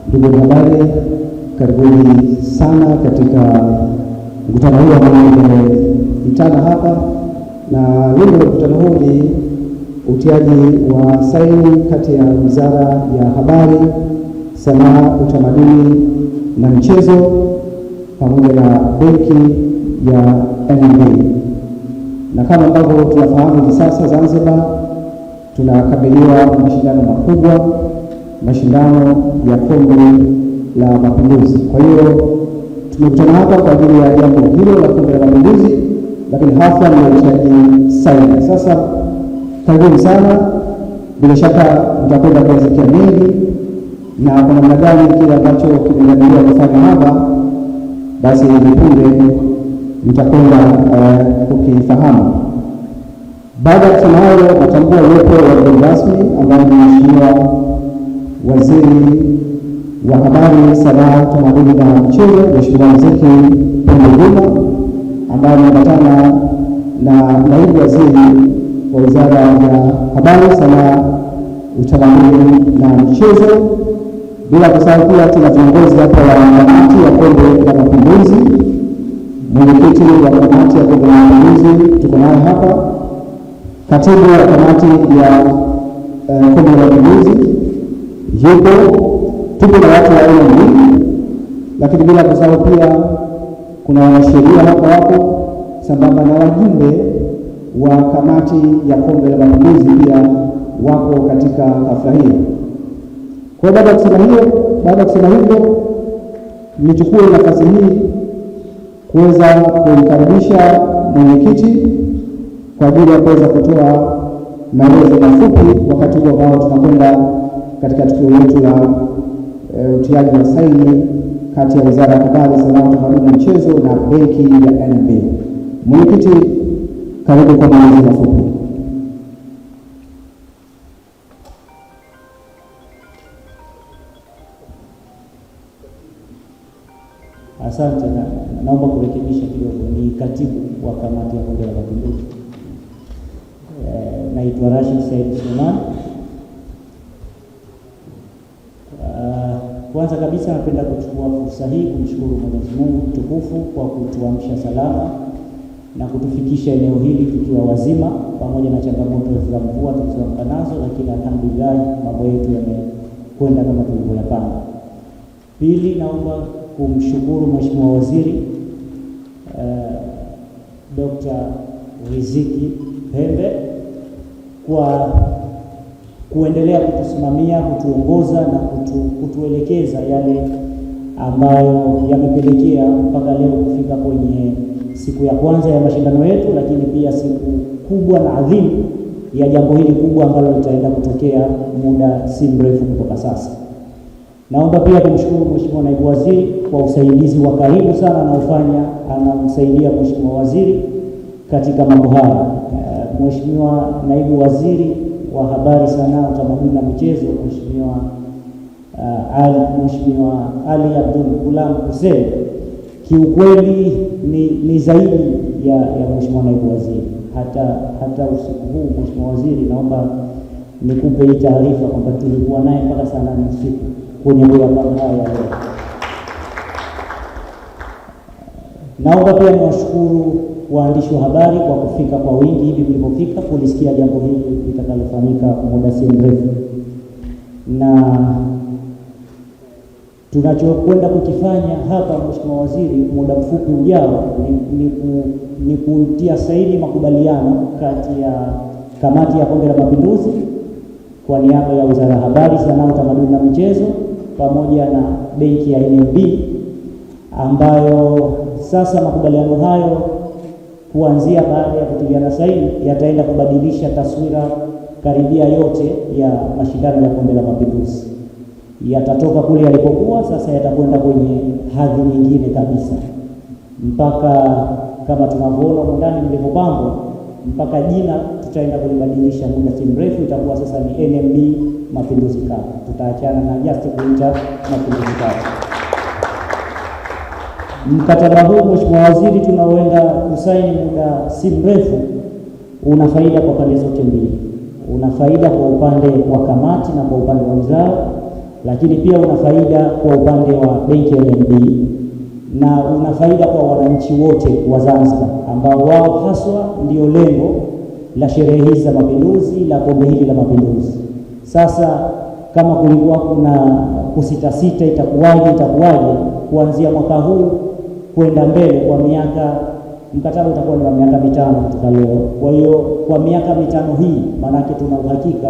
Ndugu habari, karibuni sana katika mkutano huu ambao tumeitana hapa, na lengo la mkutano huu ni utiaji wa saini kati ya Wizara ya Habari, Sanaa, Utamaduni na Michezo pamoja na benki ya NMB. Na kama ambavyo tunafahamu hivi sasa Zanzibar tunakabiliwa mashindano makubwa, mashindano ya Kombe la Mapinduzi. Kwa hiyo tumekutana hapa kwa ajili ya jambo hilo la Kombe la Mapinduzi, lakini hafla ni utiaji saini. Sasa karibuni sana, bila shaka mtakwenda kuyasikia mengi na kwa namna gani kile ambacho kimejadiliwa kufanya hapa, basi punde mtakwenda kukifahamu. Baada ya kusema hayo, natambua uwepo wa mgeni rasmi ambaye ni Mheshimiwa Waziri wa Habari, Sanaa, Utamaduni na Michezo, Mheshimiwa Riziki Pembe Juma, ambaye ameambatana na Naibu Waziri wa Wizara ya Habari, Sanaa, Utamaduni na Michezo. Bila kusahau pia tuna viongozi hapa wa kamati ya Kombe la Mapinduzi. Mwenyekiti wa kamati ya Kombe la Mapinduzi tuko naye hapa, katibu wa kamati ya Kombe la Mapinduzi yupo, tupo na watu wa NMB, lakini bila kusahau pia kuna wanasheria hapa wapo, sambamba na wajumbe wa kamati ya Kombe la Mapinduzi pia wako katika hafla hii. Kwa baada ya kusema hivyo, nichukue nafasi hii kuweza kumkaribisha mwenyekiti kwa ajili ya kuweza kutoa maelezo mafupi wakati huo ambao tunakwenda katika tukio letu la utiaji wa saini kati ya Wizara ya Habari, Sanaa, Utamaduni na Michezo na benki ya NMB. Mwenyekiti, karibu kwa maelezo mafupi. Asante, naomba kurekebisha kidogo, ni katibu wa kamati ya Kombe la Mapinduzi. Naitwa Rashid Said Suleiman. Kwanza kabisa napenda kuchukua fursa hii kumshukuru Mwenyezi Mungu mtukufu kwa kutuamsha salama na kutufikisha eneo hili tukiwa wazima, pamoja na changamoto za mvua tulizoamka nazo, lakini alhamdulillah mambo yetu yamekwenda kama tulivyoyapanga. Pili, naomba kumshukuru Mheshimiwa Waziri Dr. Riziki Pembe kwa kuendelea kutusimamia, kutuongoza na kutuelekeza yale ambayo yamepelekea mpaka leo kufika kwenye siku ya kwanza ya mashindano yetu, lakini pia siku kubwa na adhimu ya jambo hili kubwa ambalo litaenda kutokea muda si mrefu kutoka sasa. Naomba pia kumshukuru Mheshimiwa Naibu Waziri kwa usaidizi wa karibu sana anaofanya, anamsaidia Mheshimiwa Waziri katika mambo haya. Mheshimiwa Naibu Waziri wa Habari, Sanaa, Utamaduni na Michezo, Mheshimiwa Ali Abdul Gulam Hussein, kiukweli ni zaidi ya Mheshimiwa Naibu Waziri. Hata usiku huu Mheshimiwa Waziri, naomba nikupe hii taarifa kwamba tulikuwa naye mpaka saa 8 usiku kwenye kuyapanga haya leo. Naomba pia niwashukuru waandishi wa habari kwa kufika kwa wingi hivi mlipofika kulisikia jambo hili litakalofanyika muda si mrefu, na tunachokwenda kukifanya hapa Mheshimiwa Waziri muda mfupi ujao ni kutia saini makubaliano kati ya kamati ya Kombe la Mapinduzi kwa niaba ya Wizara ya Habari, Sanaa, Utamaduni na Michezo pamoja na benki ya NMB, ambayo sasa makubaliano hayo kuanzia baada ya kutiliana saini yataenda kubadilisha taswira karibia yote ya mashindano ya Kombe la Mapinduzi. Yatatoka kule yalipokuwa, sasa yatakwenda kwenye hadhi nyingine kabisa, mpaka kama tunavyoona ndani mlipopangwa, mpaka jina tutaenda kulibadilisha muda si mrefu, itakuwa sasa ni NMB Mapinduzi Cup. Tutaachana na Just kuita Mapinduzi Cup. Mkataba huu Mheshimiwa Waziri tunaoenda kusaini muda si mrefu una faida kwa pande zote mbili. Una faida kwa upande wa kamati na kwa upande wa wizara, lakini pia una faida kwa upande wa benki ya NMB na una faida kwa wananchi wote wa Zanzibar ambao wao haswa ndio lengo la sherehe hizi za mapinduzi, la kombe hili la mapinduzi. Sasa kama kulikuwa kuna kusitasita itakuwaje, kuanzia mwaka huu kwenda mbele kwa miaka, mkataba utakuwa ni wa miaka 5 kutoka leo. Kwa hiyo kwa miaka 5 hii maanake tuna uhakika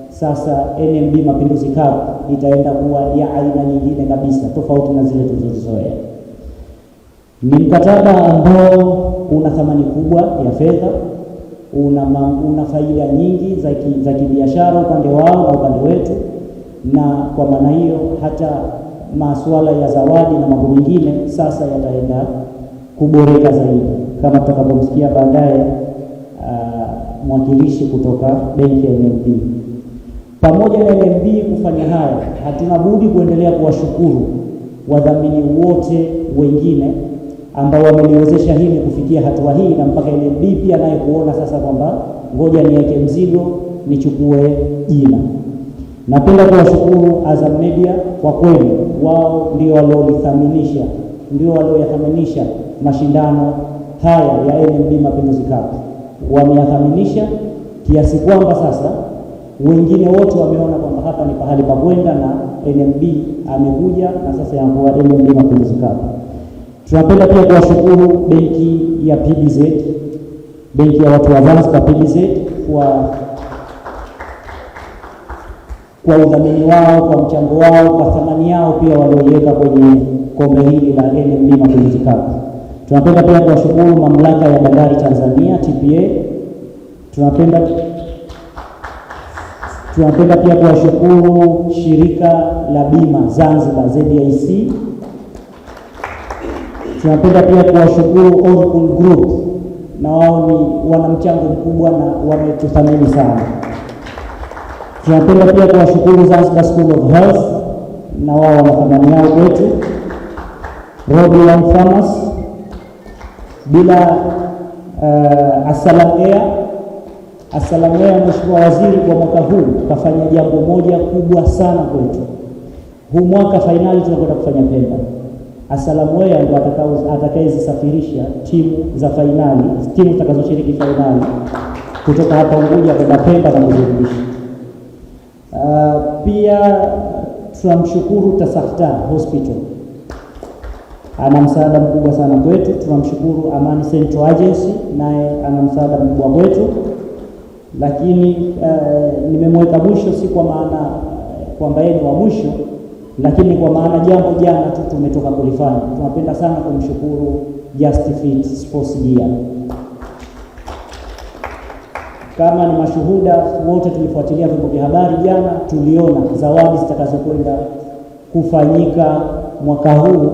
sasa NMB Mapinduzi Cup itaenda kuwa ya aina nyingine kabisa tofauti na zile tulizozoea. Ni mkataba ambao una thamani kubwa ya fedha, una faida nyingi za kibiashara upande wao na upande wetu, na kwa maana hiyo hata masuala ya zawadi na mambo mengine sasa yataenda kuboreka zaidi kama tutakapomsikia baadaye mwakilishi kutoka benki ya NMB. Pamoja na NMB kufanya haya, hatuna budi kuendelea kuwashukuru wadhamini wote wengine ambao wameliwezesha hili kufikia hatua hii, na mpaka NMB pia naye kuona sasa kwamba ngoja niweke mzigo nichukue jina. Napenda kuwashukuru Azam Media, kwa kweli wao ndio walioyathaminisha mashindano haya ya NMB Mapinduzi Cup. Wameyathaminisha kiasi kwamba sasa wengine wote wameona kwamba hapa ni pahali pa kwenda, na NMB amekuja na sasa yanakuwa NMB Mapinduzi Cup. Tunapenda pia kuwashukuru benki ya PBZ, benki ya watu wa Zanzibar PBZ, kwa udhamini wao, kwa mchango wao, kwa thamani yao pia walioiweka kwenye kombe hili la NMB Mapinduzi Cup. Tunapenda pia kuwashukuru mamlaka ya bandari Tanzania TPA. Tunapenda pia kuwashukuru shirika la bima Zanzibar ZIC. Tunapenda pia kuwashukuru All Group, na wao ni wana mchango mkubwa na wametuthamini sana. Tunapenda pia kuwashukuru Zanzibar School of Health, na wao wana thamani yao kwetu. Robian Farmers, bila Assalam Air, Mheshimiwa Waziri kwa mwaka huu kafanya jambo moja kubwa sana kwetu. Huu mwaka finali tunakwenda kufanya Pemba. Assalam Air ndio atakayezisafirisha timu za finali, timu zitakazoshiriki finali kutoka hapa Unguja kwenda Pemba na kuzirudisha. Pia tunamshukuru Tasafta Hospital, ana msaada mkubwa sana kwetu. Tunamshukuru Amani Central Agency, naye ana msaada mkubwa kwetu. Lakini nimemweka mwisho si kwa maana kwamba yeye ni wa mwisho, lakini kwa maana jambo jana tu tumetoka kulifanya. Tunapenda sana kumshukuru Just Fit Sports Gear. Kama ni mashuhuda wote tulifuatilia vyombo vya habari jana, tuliona zawadi zitakazokwenda kufanyika mwaka huu,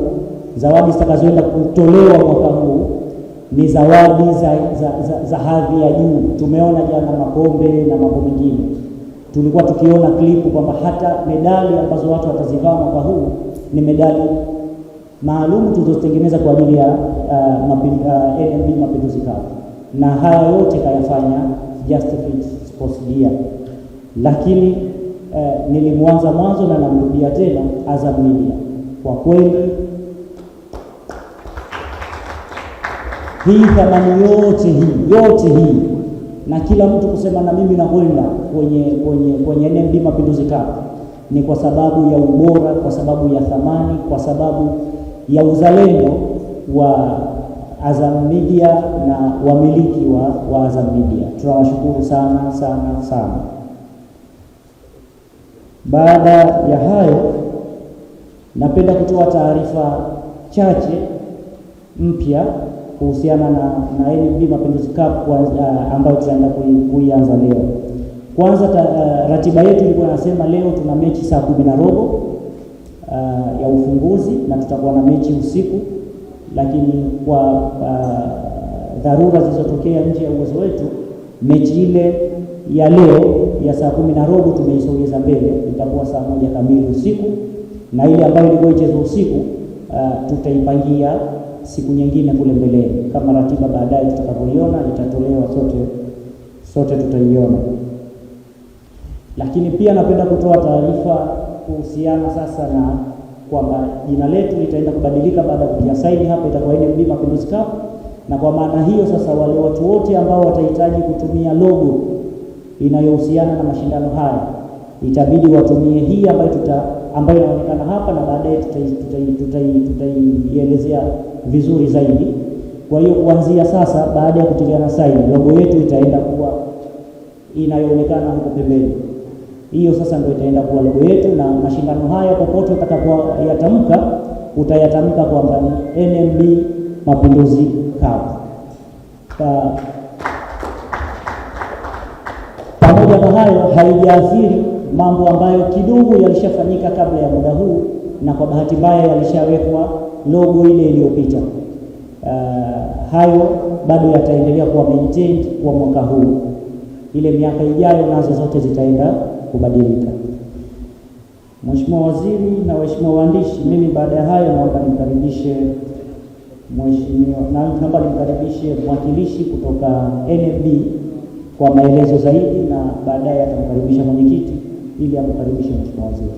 zawadi zitakazoenda kutolewa mwaka huu ni zawadi za hadhi ya juu. Tumeona jana makombe na mambo mengine. Tulikuwa tukiona klipu kwamba hata medali ambazo watu watazivaa mwaka huu ni medali maalum tulizotengeneza kwa ajili ya NMB Mapinduzi Cup, na haya yote kayafanya Just Fit Sports Gear. Lakini nilimwanza mwanzo na namrudia tena Azam Media, kwa kweli hii thamani yote hii na kila mtu kusema na mimi nakwenda kwenye NMB Mapinduzi Cup ni kwa sababu ya ubora, kwa sababu ya thamani, kwa sababu ya uzalendo wa Azam Media na wamiliki wa Azam Media. Tunawashukuru sana sana sana. Baada ya hayo, napenda kutoa taarifa chache mpya kuhusiana na NMB Mapinduzi Cup ambayo tunaenda kuianza leo. Kwanza ratiba yetu ilikuwa inasema leo tuna mechi saa 10:15 ya ufunguzi, na tutakuwa na mechi usiku, lakini kwa dharura zilizotokea nje ya uwezo wetu, mechi ile ya leo ya saa 10:15 tumeisogeza mbele, itakuwa saa 1 kamili usiku, na ile ambayo ilikuwa ichezwe usiku tutaipangia siku nyingine kule mbeleni. Kama ratiba baadaye tutakapoiona itatolewa, sote tutaiona. Lakini pia napenda kutoa taarifa kuhusiana sasa na kwamba jina letu litaenda kubadilika baada ya kutia saini hapa, itakuwa NMB Mapinduzi Cup, na kwa maana hiyo sasa wale watu wote ambao watahitaji kutumia logo inayohusiana na mashindano haya itabidi watumie hii ambayo inaonekana hapa, na baadaye tutaielezea vizuri zaidi. Kwa hiyo kuanzia sasa, baada ya kutiliana saini, logo yetu itaenda kuwa inayoonekana huko pembeni. Hiyo sasa ndio itaenda kuwa logo yetu, na mashindano haya popote utakapoyatamka utayatamka kwamba ni NMB Mapinduzi Cup. Pamoja na hayo, haijaathiri mambo ambayo kidogo yalishafanyika kabla ya muda huu, na kwa bahati mbaya yalishawekwa logo ile iliyopita. Hayo bado yataendelea kuwa maintained kwa mwaka huu. Ile miaka ijayo nazo zote zitaenda kubadilika. Mheshimiwa Waziri na waheshimiwa waandishi, mimi baada ya hayo naomba nimkaribishe mwakilishi kutoka NMB kwa maelezo zaidi, na baadaye atamkaribisha mwenyekiti ili amkaribishe Mheshimiwa Waziri.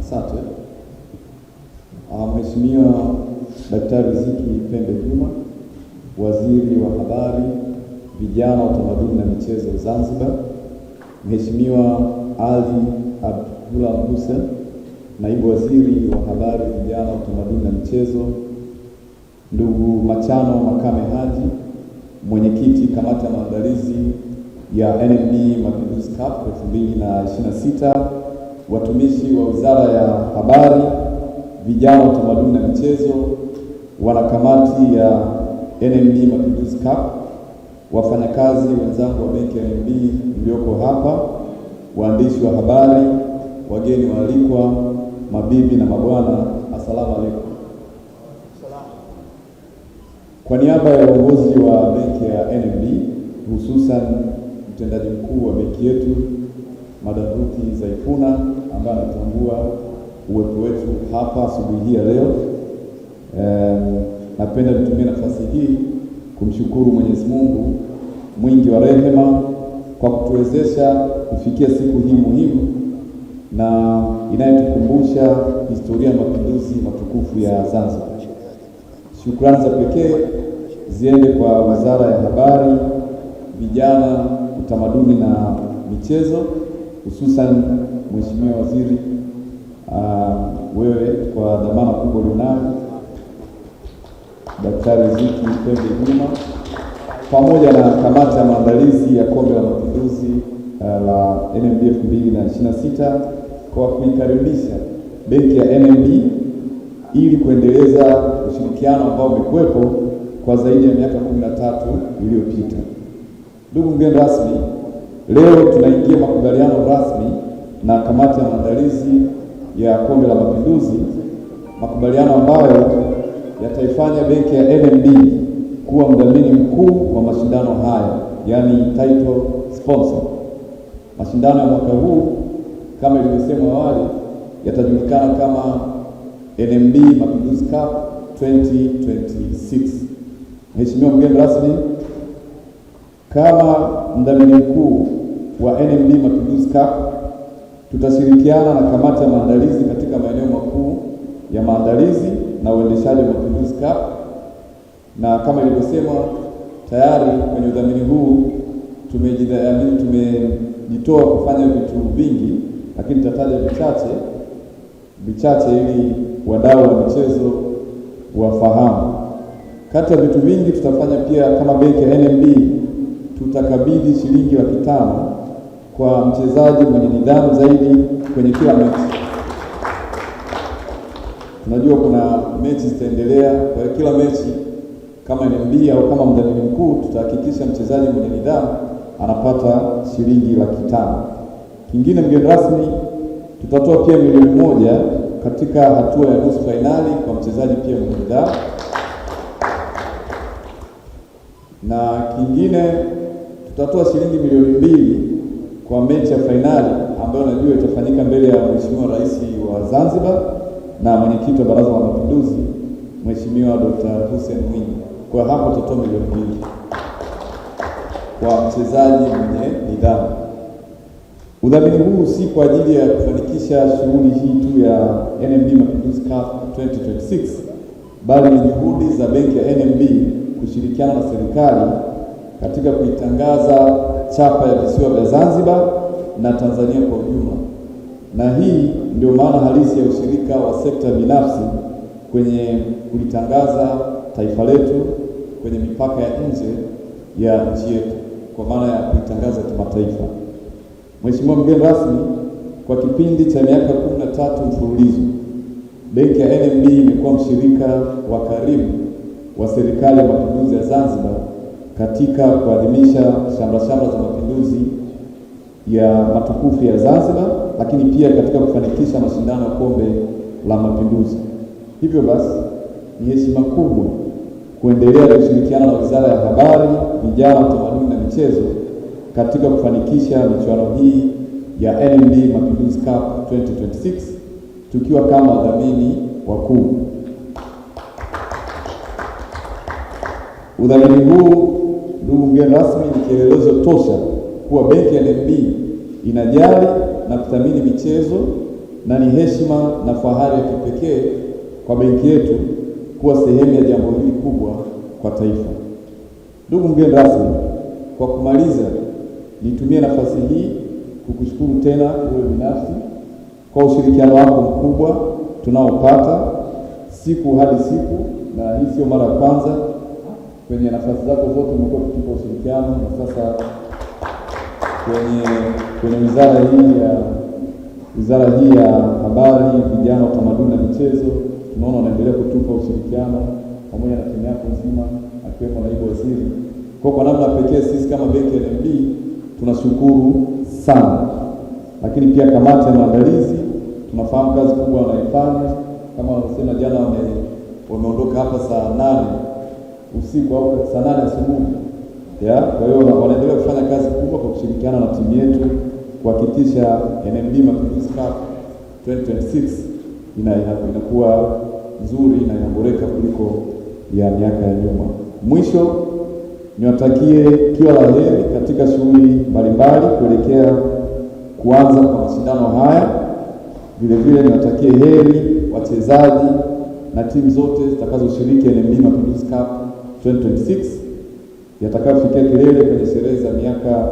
Asante. Mheshimiwa Daktari Riziki Pembe Juma, Waziri wa Habari, Vijana, Utamaduni na Michezo Zanzibar, Mheshimiwa Ali Abdullah Hussein, Naibu Waziri wa Habari, Vijana, Utamaduni na Michezo, ndugu Machano Makame Haji, Mwenyekiti Kamati ya Maandalizi ya NMB Mapinduzi Cup 2026, watumishi wa Wizara ya Habari, Vijana, Utamaduni na Michezo, wanakamati ya NMB Mapinduzi Cup, wafanyakazi wenzangu wa benki ya NMB mlioko hapa, waandishi wa habari, wageni waalikwa, mabibi na mabwana, asalamu alaykum. Kwa niaba ya uongozi wa benki ya NMB, hususan mtendaji mkuu wa benki yetu Madam Ruthi Zaifuna, ambaye anatambua uwepo wetu hapa asubuhi hii ya leo, napenda nitumie nafasi hii kumshukuru Mwenyezi Mungu mwingi wa rehema kwa kutuwezesha kufikia siku hii muhimu na inayotukumbusha historia ya mapinduzi matukufu ya Zanzibar. Shukrani za pekee ziende kwa Wizara ya Habari, Vijana, Utamaduni na Michezo, hususan Mheshimiwa Waziri, wewe kwa dhamana kubwa ulionayo, Daktari Riziki Pembe Juma, pamoja na kamati ya maandalizi ya Kombe la Mapinduzi la NMB 2026 kwa kuikaribisha benki ya NMB ili kuendeleza ushirikiano ambao umekuwepo kwa zaidi ya miaka 13 iliyopita. Ndugu mgeni rasmi, leo tunaingia makubaliano rasmi na kamati ya maandalizi ya Kombe la Mapinduzi, makubaliano ambayo yataifanya benki ya NMB kuwa mdhamini mkuu wa mashindano haya, yani title sponsor. Mashindano ya mwaka huu kama ilivyosemwa awali yatajulikana kama NMB Mapinduzi Cup 2026. Mheshimiwa mgeni rasmi, kama mdhamini mkuu wa NMB Mapinduzi Cup tutashirikiana na kamati ya maandalizi katika maeneo makuu ya maandalizi na uendeshaji wa Mapinduzi Cup, na kama ilivyosemwa tayari kwenye udhamini huu tumejitoa kufanya vitu vingi, lakini tutataja vichache ili wadau wa michezo wafahamu. Kati ya vitu vingi tutafanya pia kama benki ya NMB, tutakabidhi shilingi 500,000 kwa mchezaji mwenye nidhamu zaidi kwenye kila mechi. Tunajua kuna mechi zitaendelea, kwa hiyo kila mechi kama NMB au kama mdhamini mkuu tutahakikisha mchezaji mwenye nidhamu anapata shilingi 500,000. Kingine mgeni rasmi, tutatoa pia milioni 1 katika hatua ya nusu fainali kwa mchezaji pia mwenye nidhamu. Na kingine tutatoa shilingi milioni 2 kwa mechi ya fainali ambayo najua itafanyika mbele ya Mheshimiwa Rais wa Zanzibar na mwenyekiti wa Baraza la Mapinduzi Mheshimiwa Dr. Hussein Mwinyi. Kwa hapo tutatoa milioni 2. kwa mchezaji mwenye nidhamu. Udhamini huu si kwa ajili ya kufanikisha shughuli hii tu ya NMB Mapinduzi Cup 2026, bali ni juhudi za benki ya NMB kushirikiana na serikali katika kuitangaza chapa ya visiwa vya Zanzibar na Tanzania kwa ujumla. Na hii ndio maana halisi ya ushirika wa sekta binafsi kwenye kulitangaza taifa letu kwenye mipaka ya nje ya nchi yetu, kwa maana ya kuitangaza kimataifa. Mheshimiwa mgeni rasmi, kwa kipindi cha miaka 13 mfululizo, benki ya NMB imekuwa mshirika wa karibu wa serikali ya mapinduzi ya Zanzibar katika kuadhimisha shamra-shamra za mapinduzi ya matukufu ya Zanzibar, lakini pia katika kufanikisha mashindano ya kombe la mapinduzi. Hivyo basi, ni heshima kubwa kuendelea kushirikiana na Wizara ya Habari, Vijana, Utamaduni na Michezo katika kufanikisha michuano hii ya NMB Mapinduzi Cup 2026 tukiwa kama wadhamini wakuu. Udhamini huu, ndugu mgeni rasmi, ni kielelezo tosha kuwa benki ya NMB inajali na kuthamini michezo, na ni heshima na fahari ya kipekee kwa benki yetu kuwa sehemu ya jambo hili kubwa kwa taifa. Ndugu mgeni rasmi, kwa kumaliza, nitumie nafasi hii kukushukuru tena wewe binafsi kwa ushirikiano wako mkubwa tunaopata siku hadi siku, na hii sio mara ya kwanza. Kwenye nafasi zako zote umekuwa kutupa ushirikiano, na sasa kwenye wizara hii ya Habari, Vijana, Utamaduni na Michezo, tunaona unaendelea kutupa ushirikiano pamoja na timu yako nzima, akiwemo naibu waziri. Kwa namna pekee sisi kama benki ya NMB tunashukuru sana. Lakini pia kamati ya maandalizi, tunafahamu kazi kubwa wanaifanya. Kama wanasema jana wameondoka hapa saa 8 usiku au saa 8 asubuhi. Kwa hiyo wanaendelea kufanya kazi kubwa kwa kushirikiana na timu yetu kuhakikisha NMB Mapinduzi Cup 2026 inakuwa nzuri na inaboreka kuliko ya miaka ya nyuma. Mwisho, niwatakie kila la heri katika shughuli mbalimbali kuelekea kuanza kwa mashindano haya. Vile vile niwatakie heri wachezaji na timu zote zitakazoshiriki NMB Mapinduzi Cup 2026 yatakayofikia kilele kwenye sherehe za miaka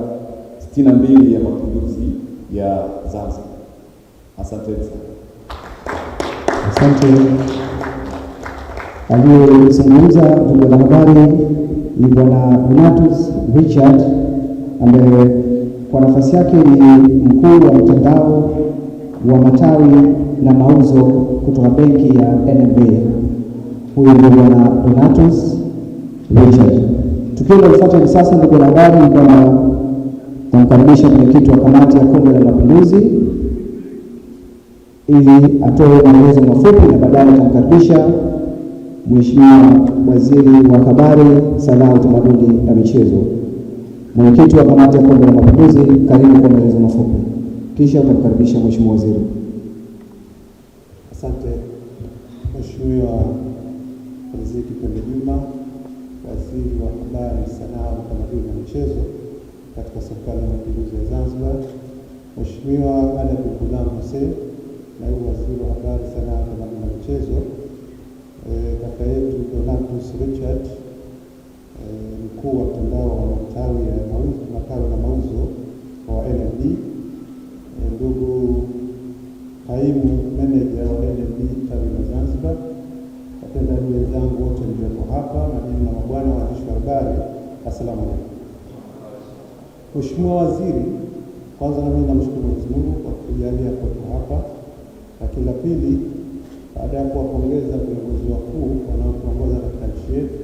62 ya mapinduzi ya Zanzibar. Asante sana. Asante. Aliyezungumza ndugu wanahabari ni Bwana Donatus Richard, ambaye kwa nafasi yake ni mkuu wa mtandao wa matawi na mauzo kutoka benki ya NMB. Huyu ndio Bwana Donatus Richard. Tukio linalofuata hivi sasa, ndugu wanahabari, ni kwamba tunamkaribisha mwenyekiti wa kamati ya kombe la mapinduzi ili atoe maelezo mafupi, na baadaye tutamkaribisha Mheshimiwa Waziri wa Habari, Sanaa, Utamaduni na Michezo. Mwenyekiti wa kamati ya kombe la mapinduzi, karibu kwa maelezo mafupi, kisha tutamkaribisha Mheshimiwa Waziri. Asante Mheshimiwa Waziri Kipembe Juma, Waziri wa Habari, Sanaa, Utamaduni na Michezo katika Serikali ya Mapinduzi ya Zanzibar, Mheshimiwa Ali Abdulgulam Hussein, Naibu Waziri wa Habari, Sanaa, Utamaduni na Michezo, kaka yetu Donatus Richard, mkuu wa mtandao wa matawi na mauzo wa NMB, ndugu kaimu meneja wa NMB tawi la Zanzibar, watendaji wenzangu wote mlioko hapa, mabibi na mabwana, waandishi wa habari, asalamu alaykum. Mheshimiwa Waziri, kwanza mimi namshukuru Mwenyezi Mungu kwa kujalia kuwepo hapa. Lakini la pili, baada ya kuwapongeza viongozi wakuu wanaotuongoza katika nchi yetu,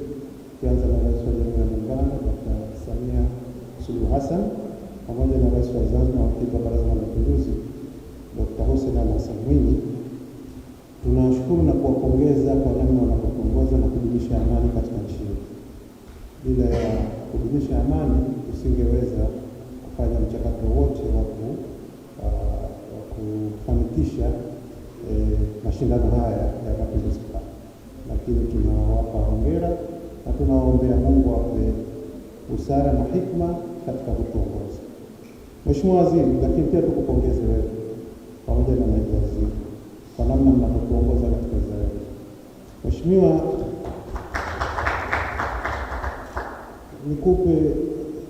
kianza na Rais wa Jamhuri ya Muungano Dr. Samia Suluhu Hassan, pamoja na Rais wa Zanzibar, Mwenyekiti wa Baraza la Mapinduzi Dr. Hussein Ali Hassan Mwinyi, tunashukuru na kuwapongeza kwa namna wanavyoongoza na kudumisha amani katika nchi yetu. Bila ya kudumisha amani, tusingeweza kufanya mchakato wote wa kufanikisha mashindano haya ya Mapinduzi Cup. Lakini tunawapa hongera na tunawaombea Mungu awape busara na hikma katika kutuongoza. Mheshimiwa Waziri, lakini pia tukupongeze wewe pamoja na naibu waziri kwa namna mnavyotuongoza katika wizara yetu. Mheshimiwa, nikupe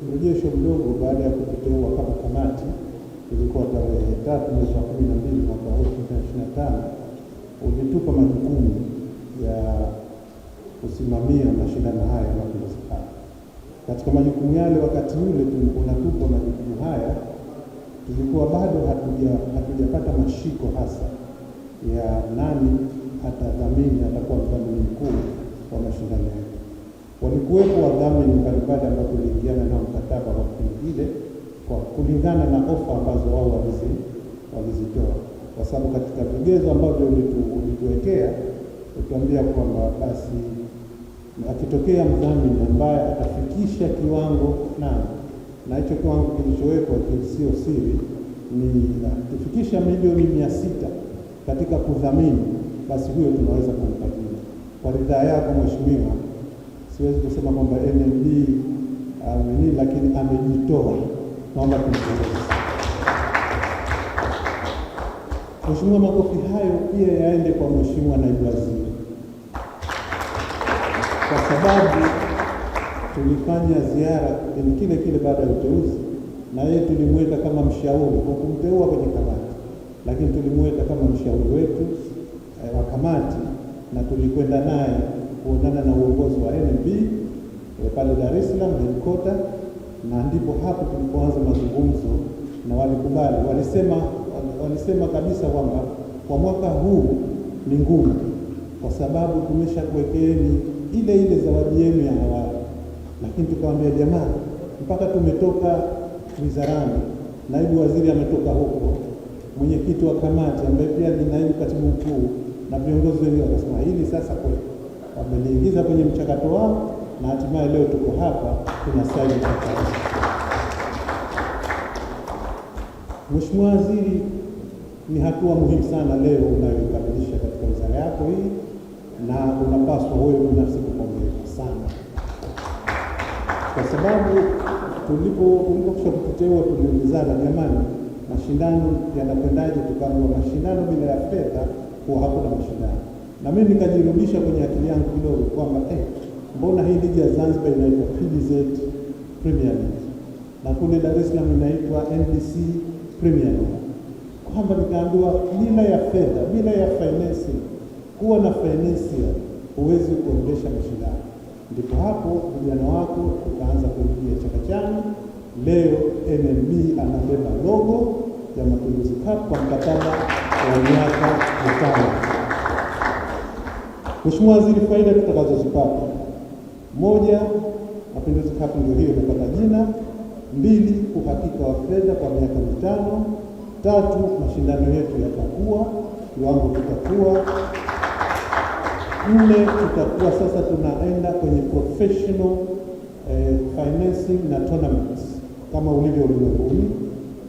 mrejesho mdogo baada ya kuteua kama kamati. Ilikuwa tarehe 3 mwezi wa 12 mwaka 2025, ulitupa majukumu ya kusimamia mashindano haya ya Mapinduzi Cup. Katika majukumu yale, wakati ule unatupa majukumu haya, tulikuwa bado hatujapata mashiko hasa ya nani atadhamini, atakuwa mdhamini mkuu wa mashindano yetu. Walikuwepo wadhamini mbalimbali ambao tuliingiana nao mkataba kwa kipindi kile kwa kulingana na ofa ambazo wao walizitoa, kwa sababu katika vigezo ambavyo ulituwekea utuambia kwamba basi akitokea mdhamini ambaye atafikisha kiwango fulani, na hicho kiwango kilichowekwa sio siri, ni akifikisha milioni 600 katika kudhamini, basi huyo tunaweza kumkabidhi. Kwa ridhaa yako Mheshimiwa, siwezi kusema kwamba NMB lakini amejitoa, naomba kumpongeza. Mheshimiwa, makofi hayo pia yaende kwa Mheshimiwa Naibu Waziri, kwa sababu tulifanya ziara kile kile baada ya uteuzi, na yeye tulimweka kama mshauri kwa kumteua kwenye kamati, lakini tulimweka kama mshauri wetu wa kamati, na tulikwenda naye kuonana na uongozi wa NMB pale Dar es Salaam headquarter, na ndipo hapo tulipoanza mazungumzo na walikubali. Walisema kabisa kwamba kwa mwaka huu ni ngumu kwa sababu tumeshakuwekeeni ile zawadi yenu ya awali, lakini tukamwambia jamani, mpaka tumetoka wizarani, naibu waziri ametoka huko, mwenyekiti wa kamati ambaye pia ni naibu katibu mkuu na viongozi wengine wakasema hili sasa kweli wameniingiza kwenye mchakato wao, na hatimaye leo tuko hapa tunasaini mkataba. Mheshimiwa Waziri, ni hatua muhimu sana leo unayoikamilisha katika wizara yako hii, na unapaswa wewe binafsi kupongezwa sana, kwa sababu tulipokwisha kuteua tuliulizana, jamani, mashindano yanakwendaje? Tukaambiwa mashindano bila ya fedha huwa hakuna mashindano. Na mimi nikajirudisha kwenye akili yangu kidogo kwamba mbona hii ligi ya Zanzibar inaitwa PBZ Premier League na kule Dar es Salaam inaitwa NBC Premier League, kwamba nikaambiwa bila ya fedha, bila ya financing, kuwa na financier huwezi kuendesha mashindano. Ndipo hapo vijana wako ukaanza kuingia chakachani. Leo NMB anabeba logo ya Mapinduzi Cup kwa mkataba wa miaka 5. Mheshimiwa Waziri, faida tutakazozipata: 1, Mapinduzi Cup ndio hiyo imepata jina; 2, uhakika wa fedha kwa miaka 5; 3, mashindano yetu yatakuwa, kiwango kitakuwa; 4, tutakuwa sasa tunaenda kwenye professional financing na tournaments kama ulivyo ulimwenguni;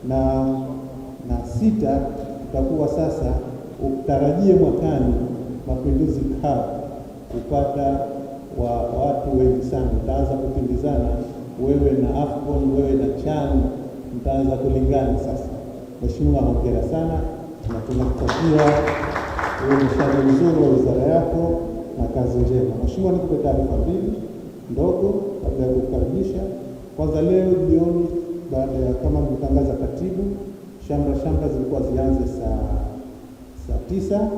na 6, tutakuwa sasa, utarajie mwakani Mapinduzi Cup kupata watu wengi sana. Mtaanza kukimbizana, wewe na AFCON, wewe na CHAN, mtaanza kulingana sasa. Mheshimiwa, hongera sana na tunakutakia uendeshaji mzuri wa wizara yako na kazi njema. Mheshimiwa, nikupe taarifa mbili ndogo kabla ya kukaribisha. Kwanza, leo jioni baada ya kama mlitangaza katibu, shamra zilikuwa zianze saa 9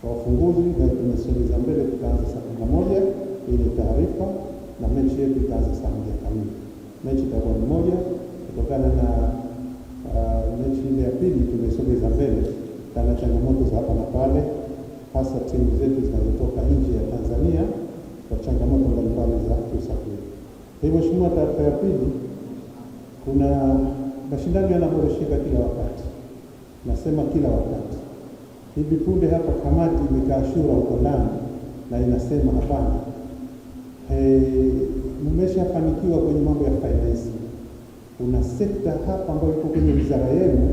kwa ufunguzi, na tumesogeza mbele tukaanza saa 11 ili taarifa, na mechi yetu itaanza saa 1 kamili. Mechi itakuwa ni moja kutokana na mechi ile ya pili tumesogeza mbele kana changamoto za hapa na pale, hasa timu zetu zinazotoka nje ya Tanzania kwa changamoto mbalimbali za usafiri. Hivyo Mheshimiwa, taarifa ya pili, kuna mashindano yanaboresheka kila wakati. Nasema kila wakati. Hivi punde hapa kamati imekaa shura huko ndani na inasema hapana, mmeshafanikiwa kwenye mambo ya financing. Kuna sekta hapa ambayo iko kwenye wizara yenu,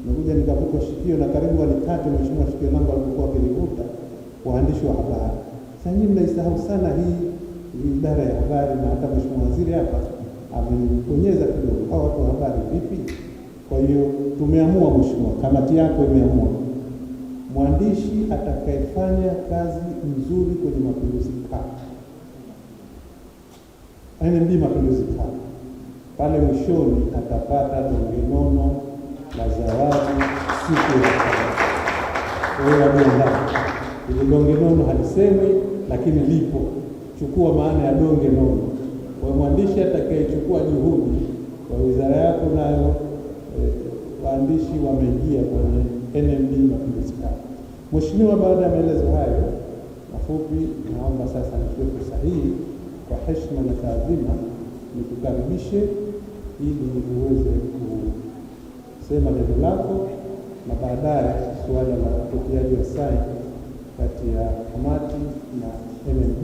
nakuja nikavuta shikio na karibu walikate Mheshimiwa shikio langu alikuwa akilivuta, waandishi wa habari. Sasa nyinyi mnaisahau sana hii idara ya habari, na hata Mheshimiwa Waziri hapa amenibonyeza kidogo, hao watu wa habari vipi? Kwa hiyo tumeamua, mheshimiwa, kamati yako imeamua mwandishi atakayefanya kazi nzuri kwenye Mapinduzi Cup, NMB Mapinduzi Cup, pale mwishoni atapata donge nono la zawadi siku ya Jumatano. Ile donge nono halisemwi, lakini lipo. Chukua maana ya donge nono. Kwa mwandishi atakayechukua juhudi kwa wizara yako, nayo waandishi wameingia kwenye NMB Mapinduzi Cup. Mheshimiwa, baada ya maelezo hayo mafupi, naomba sasa nichukue fursa hii kwa heshima na taadhima nikukaribishe ili uweze kusema neno lako, na baadaye suala la utiaji wa saini kati ya kamati na NMB.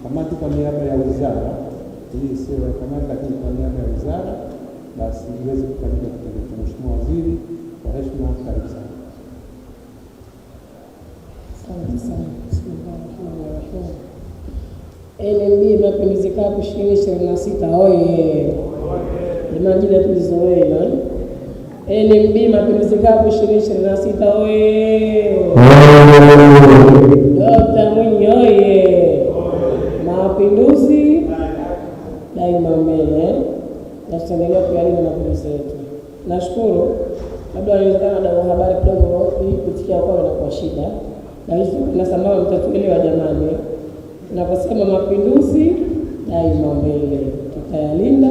Kamati kwa niaba ya wizara, hii sio ya kamati lakini kwa niaba ya wizara, basi iweze kufanyika kitendo cha Mheshimiwa Waziri. Kwa heshima, karibu sana. Asante sana. NMB Mapinduzi Cup 2026 oye! Majina tulizoea. NMB Mapinduzi Cup 2026 oye! Dr. Mwinyi oye! Mapinduzi daima mbele, na tutaendelea kuyalinda mapinduzi yetu. Nashukuru, labda inawezekana wadau habari kidogo hii kusikia kwao inakuwa shida, na hizo tunasambaa, mtatuelewa jamani. Tunaposema mapinduzi daima mbele, tutayalinda,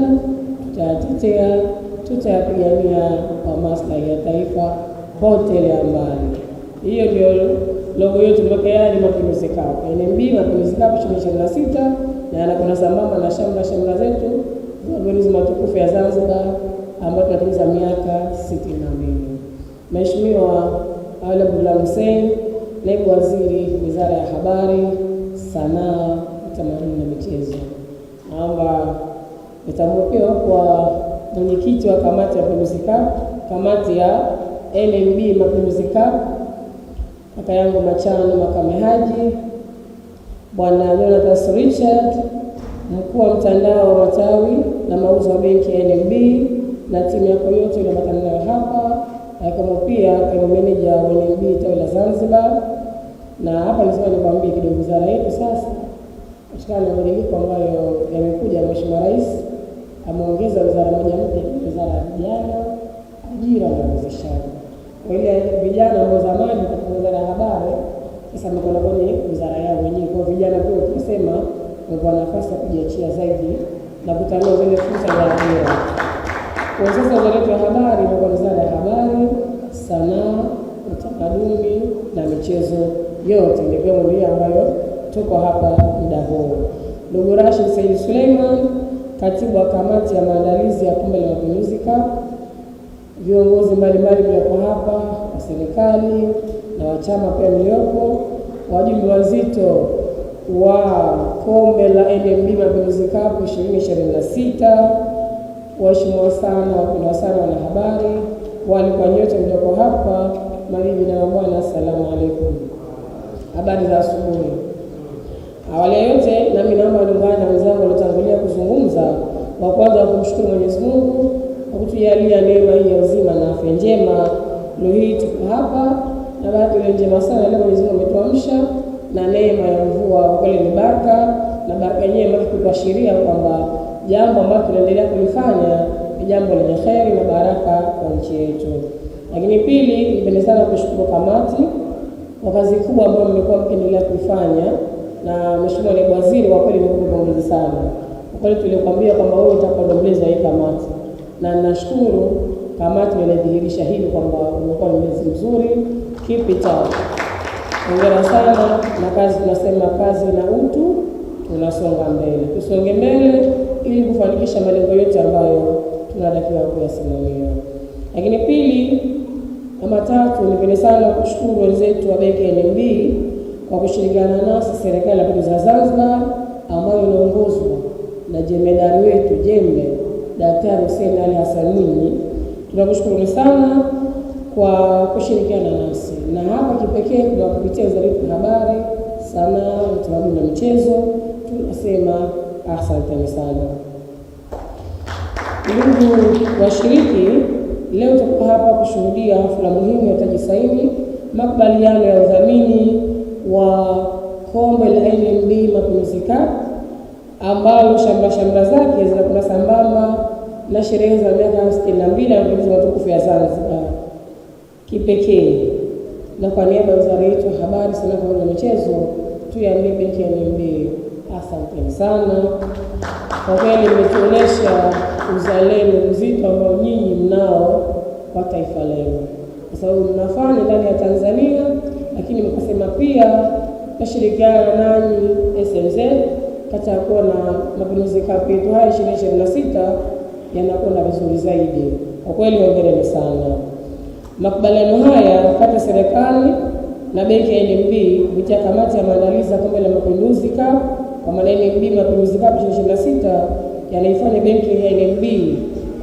tutayatetea, tutayapigania kwa maslahi ya taifa pote ile mbali. Hiyo ndio logo yetu mpaka Mapinduzi Cup. NMB Mapinduzi Cup 2026, na anakwenda sambamba na shamra zetu za maadhimisho matukufu ya Zanzibar ambayo tunatimiza miaka 62. Mheshimiwa Ali Abdullah Hussein, Naibu Waziri Wizara ya Habari, Sanaa, Utamaduni na Michezo, naomba nitambue pia kwa mwenyekiti wa kamati ya Mapinduzi Cup, kamati ya NMB Mapinduzi Cup, kaka yangu Machano Makame Haji, Bwana Jonathan Richard, mkuu wa mtandao wa matawi na mauzo wa benki ya NMB, na timu yako yote iliyoambatana nayo hapa, kama pia kama meneja wa NMB tawi la Zanzibar. Na hapa nisema nikwambie kidogo, wizara yetu sasa katika mabadiliko ambayo yamekuja, Mheshimiwa Rais ameongeza wizara moja mpya, wizara ya vijana, ajira na uwezeshaji. Kwa ile vijana ambao zamani katika wizara ya habari, sasa mkono kwenye wizara yao wenyewe. Kwa vijana pia tunasema kwa nafasi ya kujiachia zaidi na kutanua zile fursa za ajira. Kwa sasa wizara ya habari na wizara ya habari, sanaa, utamaduni na michezo yote ndio ndio ambayo tuko hapa muda huu. Ndugu Rashid Said Suleiman, katibu wa kamati ya maandalizi ya Kombe la Mapinduzi Cup, viongozi mbalimbali walioko hapa wa serikali na wa chama pia mliopo, wajumbe wazito wa Kombe la NMB Mapinduzi Cup 2026, waheshimiwa sana, wapendwa sana wanahabari, wale kwa nyote mlioko hapa, mabibi na mabwana, asalamu alaykum. Habari za asubuhi. Awali ya yote nami naomba niungane na wenzangu waliotangulia kuzungumza, wa kwanza kumshukuru Mwenyezi Mungu kwa kutujalia neema hii ya uzima na afya njema. Leo hii tuko hapa na bahati ile njema sana, leo Mwenyezi Mungu ametuamsha na neema ya mvua. Kwa kweli ni baraka, na baraka yenyewe kutuashiria kwamba jambo ambalo tunaendelea kulifanya ni jambo lenye kheri na baraka kwa nchi yetu. Lakini pili, nipende sana kushukuru kamati kwa kazi kubwa ambayo mmekuwa mkiendelea kuifanya, na Mheshimiwa Naibu Waziri, kwa kweli nimekupongeza sana. Kwa kweli tulikwambia kwamba wewe utakondomleza hii kamati, na nashukuru kamati imedhihirisha hili kwamba umekuwa mlezi mzuri. Keep it up. Hongera sana, na kazi tunasema kazi na utu, tunasonga mbele. Tusonge mbele ili kufanikisha malengo yote ambayo tunatakiwa kuyasimamia. Lakini pili, kama tatu, nipende sana kushukuru wenzetu wa benki ya NMB kwa kushirikiana nasi serikali ya Mapinduzi ya Zanzibar ambayo inaongozwa na jemedari wetu jembe Daktari Hussein Ali Hassan Mwinyi. Tunakushukuru sana kwa kushirikiana nasi, na hapa kipekee kwa kupitia wizara ya habari, sanaa, utamaduni na michezo tunasema asante sana. Ndugu washiriki, leo tuko hapa kushuhudia hafla muhimu ya utaji saini makubaliano ya udhamini wa kombe la NMB Mapinduzi Cup ambalo shamra zake zinakwenda sambamba na sherehe za miaka 62 ya mapinduzi matukufu ya Zanzibar. Kipekee na kwa niaba ya Wizara yetu ya Habari, Sanaa na Michezo, tuiambie benki ya NMB asante sana. Kwa kweli mmetuonesha uzalendo mzito ambao nyinyi mnao kwa taifa lenu, kwa sababu mnafanya ndani ya Tanzania, lakini mkasema pia tashirikiana nanyi SMZ katika kuwa na Mapinduzi Cup yetu haya 2026 yanakwenda vizuri zaidi. Kwa kweli hongereni sana. Makubaliano haya kati ya serikali na benki ya NMB kupitia kamati ya maandalizi ya kombe la Mapinduzi Cup kwa maana NMB Mapinduzi Cup 2026 yanaifanya benki ya NMB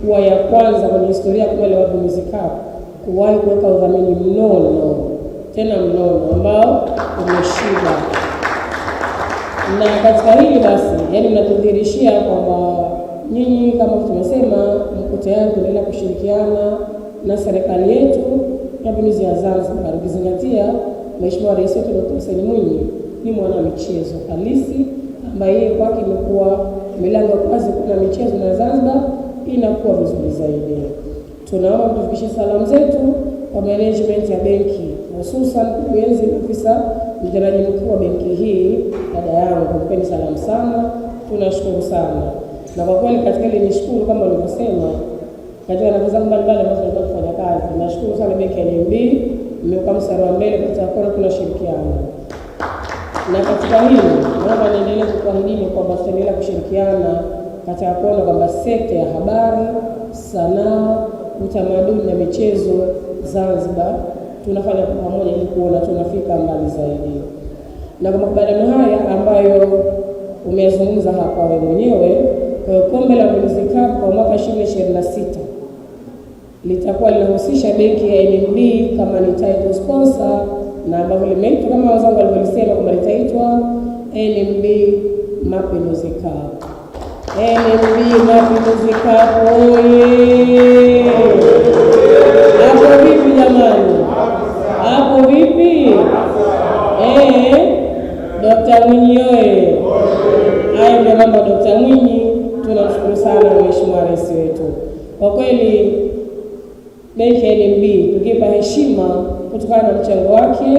kuwa ya kwanza kwenye historia ya kombe la Mapinduzi Cup kuwahi kuweka udhamini mnono, tena mnono ambao umeshiba. Na katika hili basi, mnatudhihirishia kwamba nyinyi kama tumesema mko tayari kuendelea kushirikiana na serikali yetu ya Mapinduzi ya Zanzibar, ukizingatia Mheshimiwa Rais wetu Dr. Hussein Mwinyi ni mwana michezo halisi ambaye kwake imekuwa milango wazi kuna michezo na Zanzibar inakuwa vizuri zaidi. Tunaomba tufikishe salamu zetu kwa management ya benki, hususan kuenzi afisa mtendaji mkuu wa benki hii, dada yangu, mpeni salamu sana, tunashukuru sana. Na kwa kweli katika ile nishukuru kama nilivyosema katika nafasi zangu mbalimbali ambazo nilikuwa kufanya kazi, nashukuru sana benki ya NMB, mmekuwa mstari wa mbele katika kuona tunashirikiana. Na katika hilo naomba niendelee kukuahidi kwamba tutaendelea kushirikiana katika kuona kwamba sekta ya habari, sanaa, utamaduni na michezo Zanzibar tunafanya pamoja ili kuona tunafika mbali zaidi. Na kwa makubaliano haya ambayo umezungumza hapa wewe mwenyewe, kwa kombe la Mapinduzi Cup kwa mwaka 2026 litakuwa linahusisha benki ya NMB kama ni title sponsor, na ambavyo limeitwa kama wazangu walivyosema kwamba litaitwa NMB Mapinduzi Cup. NMB Mapinduzi Cup oye! Hapo vipi jamani? Hapo vipi? Dr. Mwinyi oye! Hayo ndio mambo Dr. Mwinyi, tunamshukuru sana Mheshimiwa Rais wetu. Kwa kweli benki ya NMB tukipa heshima kutokana na mchango wake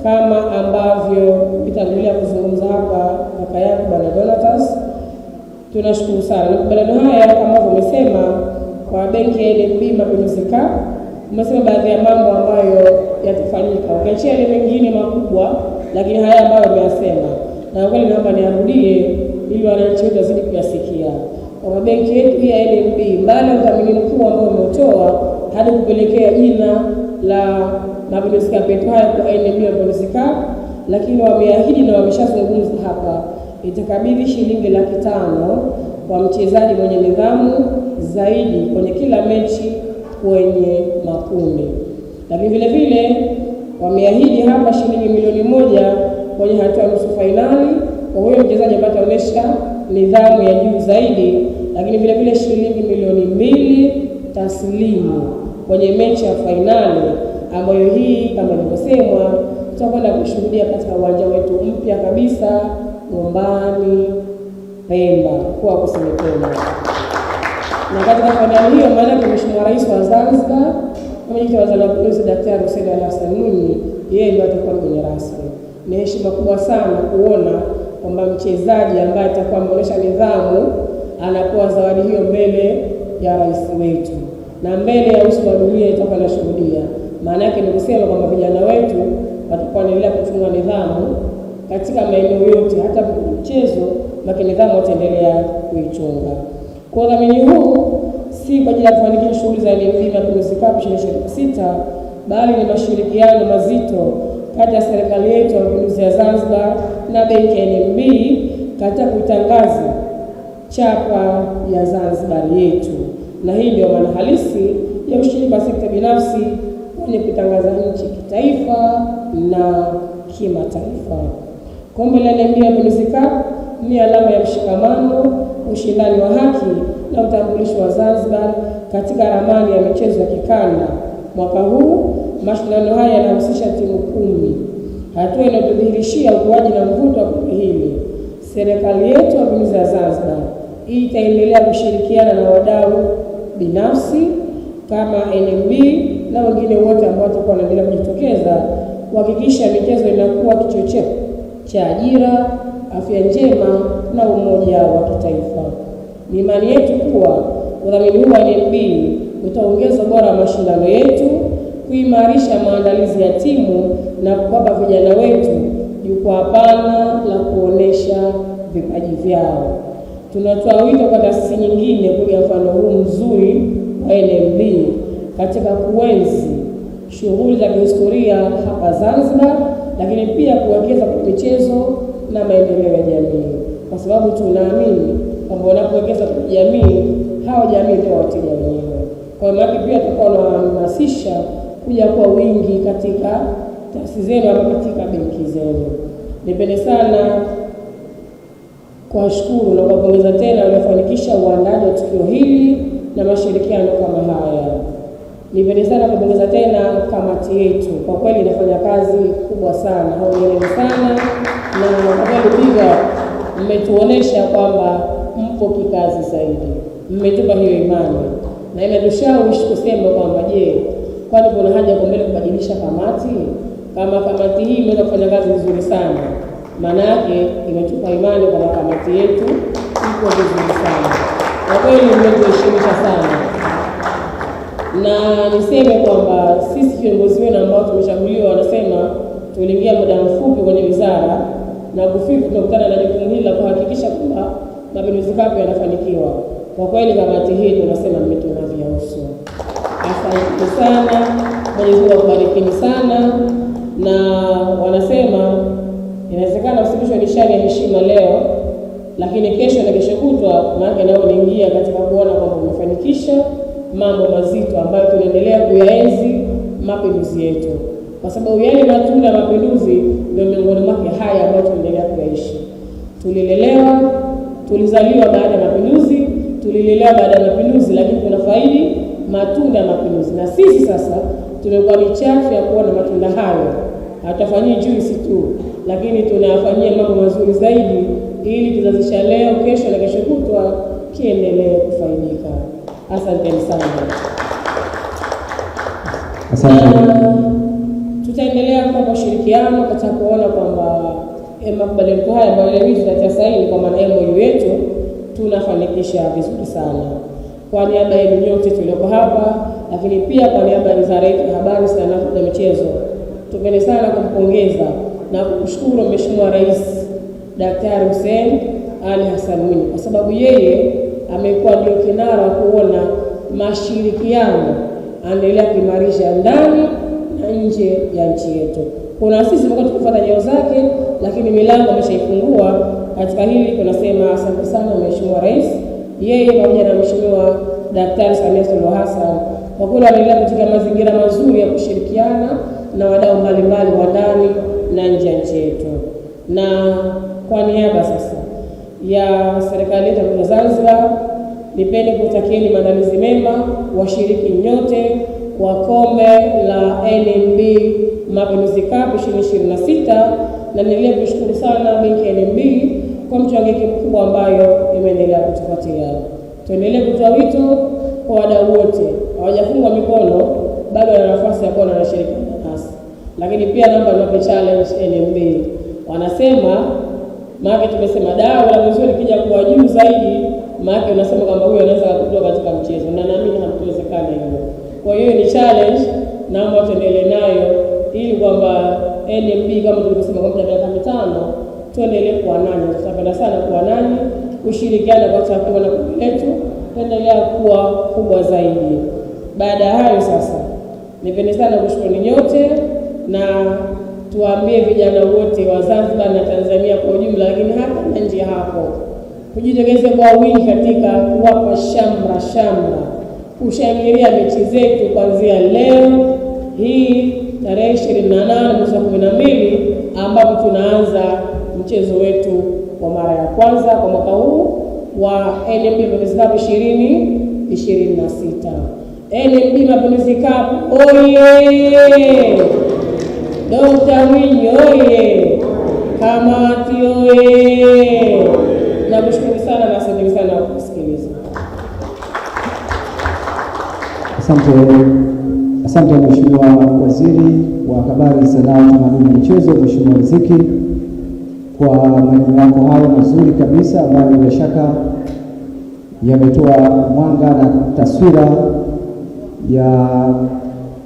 kama ambavyo nitangulia kuzungumza hapa kaka yako Bwana Donatus, tunashukuru sana. Makubaliano haya kama ambavyo umesema kwa benki ya NMB Mapinduzi Cup, umesema baadhi ya mambo ambayo yatafanyika, ukiachia yale mengine makubwa, lakini haya ambayo umeyasema na kweli naomba niarudie ili wananchi wetu wazidi kuyasikia. Kwa benki yetu ya NMB, mbali na udhamini mkuu ambao umetoa hadi kupelekea jina la Mapinduzi Cup yetu haya kwa NMB Mapinduzi Cup, lakini wameahidi na wameshazungumza hapa itakabidhi shilingi 500,000 kwa mchezaji mwenye nidhamu zaidi kwenye kila mechi kwenye makundi. Lakini vile vile wameahidi hapa shilingi milioni 1 kwenye hatua ya nusu fainali kwa huyo mchezaji ambaye ataonyesha nidhamu ya juu zaidi, lakini vile vile shilingi milioni 2 taslimu kwenye mechi ya fainali ambayo hii kama nilivyosemwa tutakwenda kushuhudia katika uwanja wetu mpya kabisa Gombani Pemba kwa Kusini Pemba. Na katika fainali hiyo maana Mheshimiwa Rais wa Zanzibar Mwenyekiti wa Waziri wa Mapinduzi Daktari Hussein Ali Hassan Mwinyi yeye ndiye atakuwa mgeni rasmi. Ni heshima kubwa sana kuona kwamba mchezaji ambaye atakuwa ameonyesha nidhamu anapewa zawadi hiyo mbele ya rais wetu na mbele ya uso wa dunia itakuwa inashuhudia. Maana yake ni kusema kwamba vijana wetu watakuwa wanaendelea kuchunga nidhamu katika maeneo yote, hata mchezo lakini nidhamu wataendelea kuichunga. Kwa udhamini huu si kwa ajili ya kufanikisha shughuli za NMB Mapinduzi Cup 2026 bali ni mashirikiano mazito kati ya serikali yetu ya Mapinduzi ya Zanzibar na benki ya NMB katika kutangaza chapa ya Zanzibar yetu, na hii ndio maana halisi ya ushiriki wa sekta binafsi kwenye kutangaza nchi kitaifa na kimataifa. Kombe la NMB Mapinduzi Cup ni alama ya mshikamano, ushindani wa haki na utambulisho wa Zanzibar katika ramani ya michezo ya kikanda. Mwaka huu mashindano haya yanahusisha timu 10, hatua inayodhihirishia ukuaji na mvuto wa kundi hili. Serikali yetu ya Mapinduzi ya Zanzibar hii itaendelea kushirikiana na wadau binafsi kama NMB na wengine wote ambao watakuwa wanaendelea kujitokeza kuhakikisha michezo inakuwa kichocheo cha ajira, afya njema na umoja wa kitaifa. Ni imani yetu kuwa udhamini huu wa NMB utaongeza ubora wa mashindano yetu, kuimarisha maandalizi ya timu na kuwapa vijana wetu jukwaa pana la kuonesha vipaji vyao. Tunatoa wito kwa taasisi nyingine kuiga mfano huu mzuri wa NMB katika kuenzi shughuli za kihistoria hapa Zanzibar, lakini pia kuwekeza kwa michezo na maendeleo ya jamii, kwa sababu tunaamini kwamba wanapowekeza kwa jamii, hao jamii ndio wateja wenyewe. Kwa hiyo pia tutakuwa tunahamasisha kuja kwa wingi katika taasisi zenu ama katika benki zenu. Nipende sana kuwashukuru na kuwapongeza tena waliofanikisha uandaji wa tukio hili na mashirikiano kama haya. Nipende sana kupongeza tena kamati yetu, kwa kweli inafanya kazi kubwa sana. Hongereni sana, na kwa kweli pia mmetuonesha kwamba mpo kikazi zaidi, mmetupa hiyo imani na imetushawishi kusema kwamba kwani kuna haja kwa mbele kubadilisha kamati? Kama kamati hii imeweza kufanya kazi nzuri sana, maana yake imetupa imani kwamba kamati yetu iko vizuri sana. Kwa kweli mmetuheshimisha sana, na niseme kwamba sisi viongozi wenu ambao tumeshaguliwa, wanasema tuliingia muda mfupi kwenye wizara na kufika tunakutana na jukumu hili la kuhakikisha kwamba Mapinduzi Cup yanafanikiwa. Kwa kweli kamati hii tunasema mmetunavia uso. Asante sana, Mwenyezi Mungu akubariki sana. Na wanasema inawezekana usilisho nishani ya heshima leo, lakini kesho na kesho kutwa maana nao niingia katika kuona kwamba umefanikisha mambo mazito ambayo tunaendelea kuyaenzi mapinduzi yetu, kwa sababu yale matunda ya mapinduzi ndio miongoni mwake haya ambayo tunaendelea kuyaishi. Tulilelewa, tulizaliwa baada ya mapinduzi, tulilelewa baada ya mapinduzi, lakini tunafaidi matunda ya mapinduzi. Na sisi sasa tumekuwa ni chachu ya kuona matunda hayo. Hatufanyii juisi tu, lakini tunayafanyia mambo mazuri zaidi ili kizazi cha leo, kesho na kesho kutwa kiendelee kufaidika. Asanteni sana. Tutaendelea kwa ushirikiano katika kuona kwamba makubaliano haya ambayo leo tutatia saini kwa maana MOU yetu tunafanikisha vizuri sana. Kwa niaba ya nyote tulioko hapa, lakini pia kwa niaba ya Wizara ya Habari, Sanaa na Michezo, tupende sana kumpongeza na kumshukuru Mheshimiwa Rais Daktari Hussein Ali Hassan Mwinyi, kwa sababu yeye amekuwa ndio kinara wa kuona mashirikiano anaendelea kuimarisha ndani na nje ya nchi yetu. Kuna sisi tumekuwa tukifuata nyayo zake, lakini milango ameshaifungua katika hili. Tunasema asante sana Mheshimiwa Rais, yeye pamoja na Mheshimiwa Daktari Samia Suluhu Hassan, kwa kweli wanaendelea katika mazingira mazuri ya kushirikiana na wadau mbalimbali wa ndani na nje ya nchi yetu. Na kwa niaba sasa ya serikali yetu ya Zanzibar, nipende kutakieni maandalizi mema washiriki nyote wa kombe la NMB Mapinduzi Cup 2026, na niendelee kushukuru sana benki ya NMB kwa mchango mkubwa ambayo imeendelea kutupatia. Tuendelee kutoa wito kwa wadau wote, hawajafungwa mikono, bado wana nafasi ya kuwa na shirika nasi. Lakini pia naomba niwape challenge NMB. Wanasema maana tumesema dau la mzuri likija kuwa juu zaidi, maana unasema kwamba huyu anaweza kutoka katika mchezo, na naamini hatuwezekana hivyo. Kwa hiyo ni challenge, naomba tuendelee nayo ili kwamba NMB kama tulivyosema kwa miaka 5 tuendelee kuwa nani. Tutapenda sana kuwa nani, kushirikiana kwa sababu na kundi letu tuendelea kuwa kubwa zaidi. Baada ya hayo sasa, nipende sana kushukuru nyote na tuambie vijana wote wa Zanzibar na Tanzania kwa ujumla, lakini hata nje hapo, kujitokeze kwa wingi katika kuwapa shamra kushangilia mechi zetu kuanzia leo hii tarehe 28 mwezi wa 12 ambapo tunaanza mchezo wetu kwa mara ya kwanza kwa mwaka huu wa NMB Mapinduzi Cup 2026. NMB Mapinduzi Cup oye! Dr. Mwinyi oye! Kamati oye! Nakushukuru sana na asante sana kwa kusikiliza. Asante Mheshimiwa Waziri wa Habari, Sanaa, Utamaduni na Michezo, Mheshimiwa Riziki, kwa maneno yako hayo mazuri kabisa ambayo bila shaka yametoa mwanga na taswira ya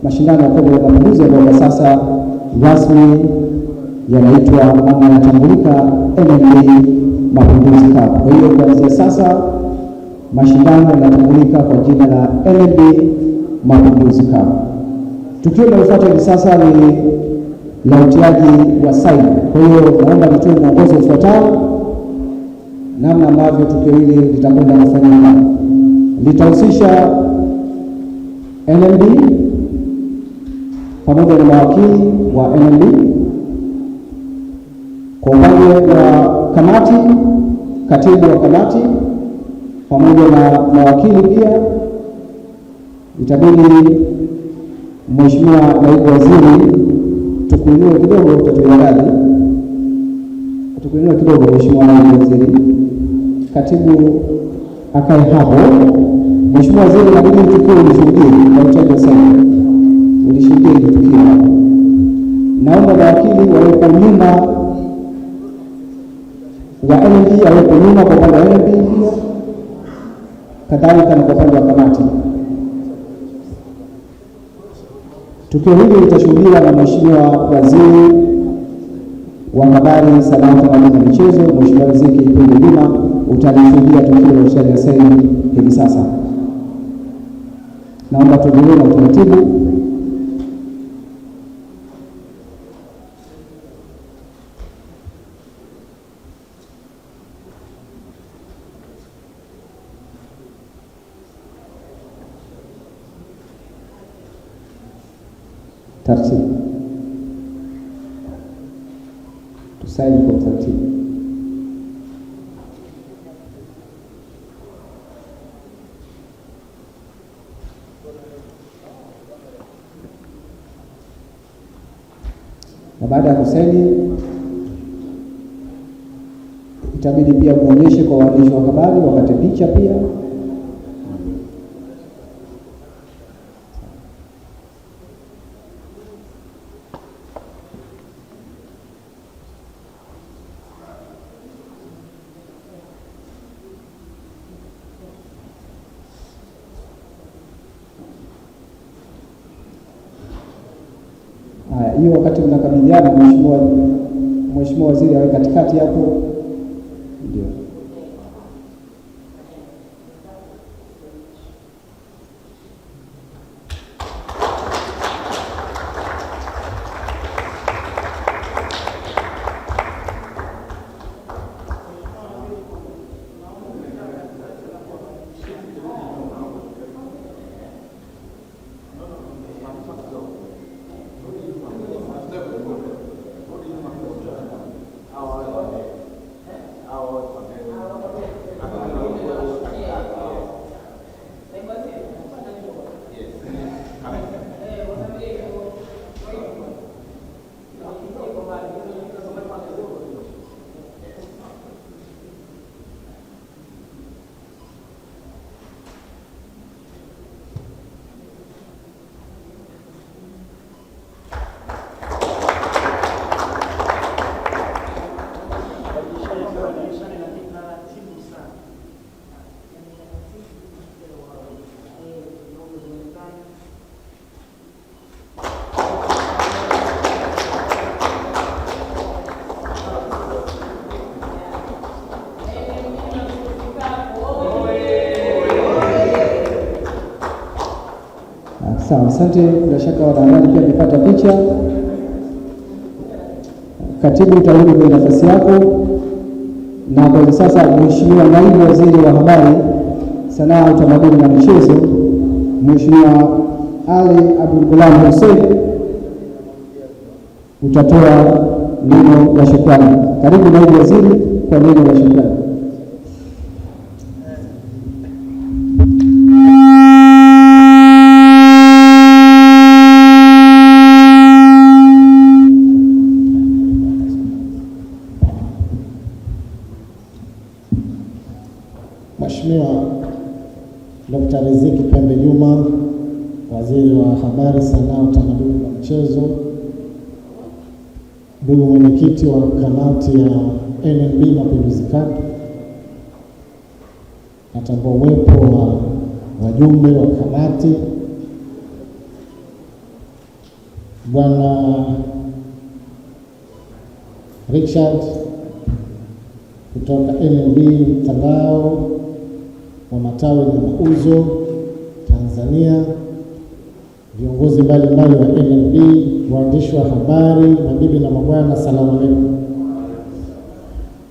mashindano ya Kombe la Mapinduzi ambayo kwa sasa rasmi yanaitwa ama yanatambulika NMB Mapinduzi Cup. Kwa hiyo kuanzia sasa mashindano yanatambulika kwa jina la NMB Mapinduzi Cup. Tukio linalofuata hivi sasa ni la utiaji wa saini. Kwa hiyo naomba nitoe mwongozo ufuatao namna ambavyo tukio hili litakwenda kufanyika. Litahusisha NMB pamoja na mawakili wa NMB. Kwa upande wa kamati, katibu wa kamati pamoja na mawakili pia itabidi Mheshimiwa Naibu Waziri tukuinue kidogo, tutatuangalia. Tukuinue kidogo Mheshimiwa Naibu Waziri. Katibu akae hapo. Mheshimiwa Waziri, inabidi tukio ulishuhudie kwa utaji wa saini. Ulishuhudie tukio hapo. Naomba mawakili wawepo nyuma wa NMB, wawepo nyuma kwa upande wa NMB pia. Kadhalika na kwa upande wa kamati. Tukio hili litashuhudiwa na Mheshimiwa Waziri wa Habari, Sanaa, Utamaduni na Michezo, Mheshimiwa Riziki Pembe Juma. Utalishuhudia tukio la utiaji wa saini hivi sasa. Naomba tuendelee na utaratibu. Taratibu. Tusaini kwa taratibu. Na baada ya kusaini itabidi pia kuonyeshe kwa waandishi wa habari wakati picha pia. Hiyo wakati mnakabidhiana, Mheshimiwa Waziri awe katikati hapo. Ndio. Sawa, asante. Bila shaka wanahabari pia wamepata picha. Katibu, utarudi kwenye nafasi yako. Na kwa sasa Mheshimiwa Naibu Waziri wa Habari, Sanaa, Utamaduni na Michezo, Mheshimiwa Ali Abdulgulam Hussein, utatoa neno la shukrani. Karibu Naibu Waziri kwa neno la shukrani. Waziri wa Habari, Sanaa, Utamaduni na Michezo, ndugu mwenyekiti wa kamati ya NMB Mapinduzi Cup, natambua uwepo wa wajumbe wa kamati, Bwana Richard kutoka NMB mtandao wa matawi na mauzo Tanzania, viongozi mbalimbali wa NMB, waandishi wa habari, mabibi na mabwana, asalamu alaykum.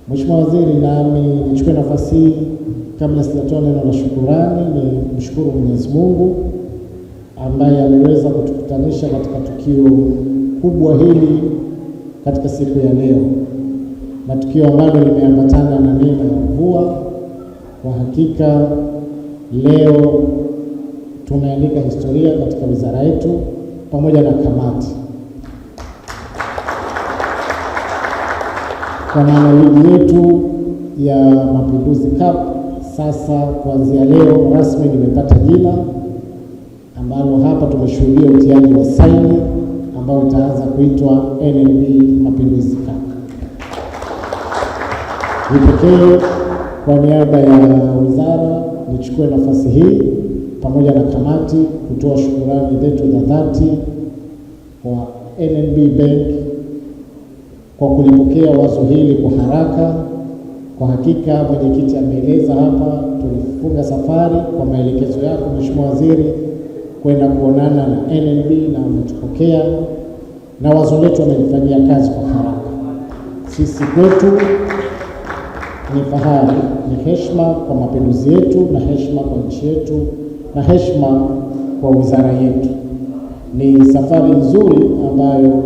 Mheshimiwa Waziri, nami nichukue nafasi hii kabla sijatoa neno la shukurani ni mshukuru Mwenyezi Mungu ambaye ameweza kutukutanisha katika tukio kubwa hili katika siku ya leo, na tukio ambalo limeambatana na neema ya mvua. Kwa hakika leo tumeandika historia katika wizara yetu pamoja na kamati. Kwa maana ligi yetu ya Mapinduzi Cup sasa kuanzia leo rasmi nimepata jina ambalo hapa tumeshuhudia utiaji wa saini ambao itaanza kuitwa NMB Mapinduzi Cup. Nipekee kwa niaba ya wizara nichukue nafasi hii pamoja na kamati kutoa shukurani zetu za dhati kwa NMB Bank kwa kulipokea wazo hili kwa haraka. Kwa hakika mwenyekiti ameeleza hapa, tulifunga safari kwa maelekezo yako Mheshimiwa Waziri kwenda kuonana na NMB na wametupokea na wazo letu wamelifanyia kazi kwa haraka. Sisi kwetu ni fahari, ni heshima kwa mapinduzi yetu na heshima kwa nchi yetu na heshima kwa wizara yetu. Ni safari nzuri ambayo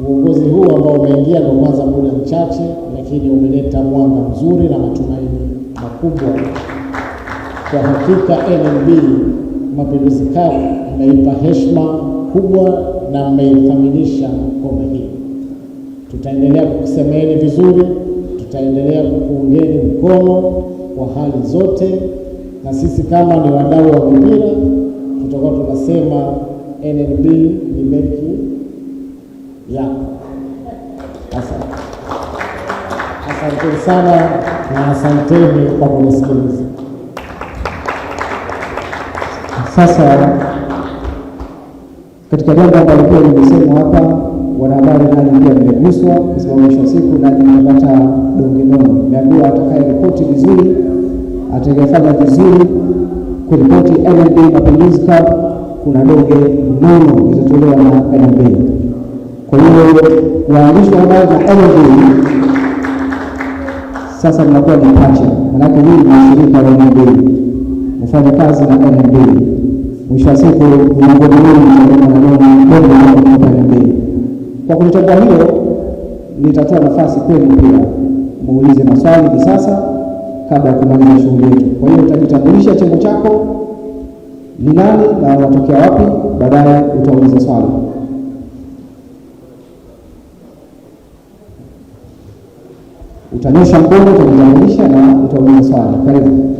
uongozi huu ambao umeingia kwa kwanza muda mchache, lakini umeleta mwanga mzuri na matumaini makubwa. Kwa hakika NMB Mapinduzi Cup imeipa heshima kubwa na mmeithaminisha kombe hili. Tutaendelea kukusemeeni vizuri, tutaendelea kukuungeni mkono kwa hali zote, na sisi kama ni wadau wa mpira tutakuwa tunasema NMB ni benki yako. Asante sana na asanteni kwa kunisikiliza. Sasa katika jambo ambalo pia nimesema hapa, wanahabari nani pia nimeguswa, kwa sababu mwisho wa siku nani nimepata donge nono. Niambiwa atakaye ripoti vizuri, atakayefanya vizuri kuripoti NMB Mapinduzi Cup, kuna donge nono litatolewa na NMB. Kwa hiyo waandishi wa habari na NMB sasa mnakuwa ni pacha, manake hii ni shirika la NMB, mfanya kazi na NMB. Mwisho wa siku miongoni mwenu kutoka NMB. Kwa kulitambua hilo, nitatoa nafasi kwenu pia muulize maswali hivi sasa kabla ya kumaliza shughuli yetu. Kwa hiyo utajitambulisha chombo chako ni nani na watokea wapi, baadaye utauliza swali. Utanyosha mkono, utajitambulisha na utauliza swali. Karibu.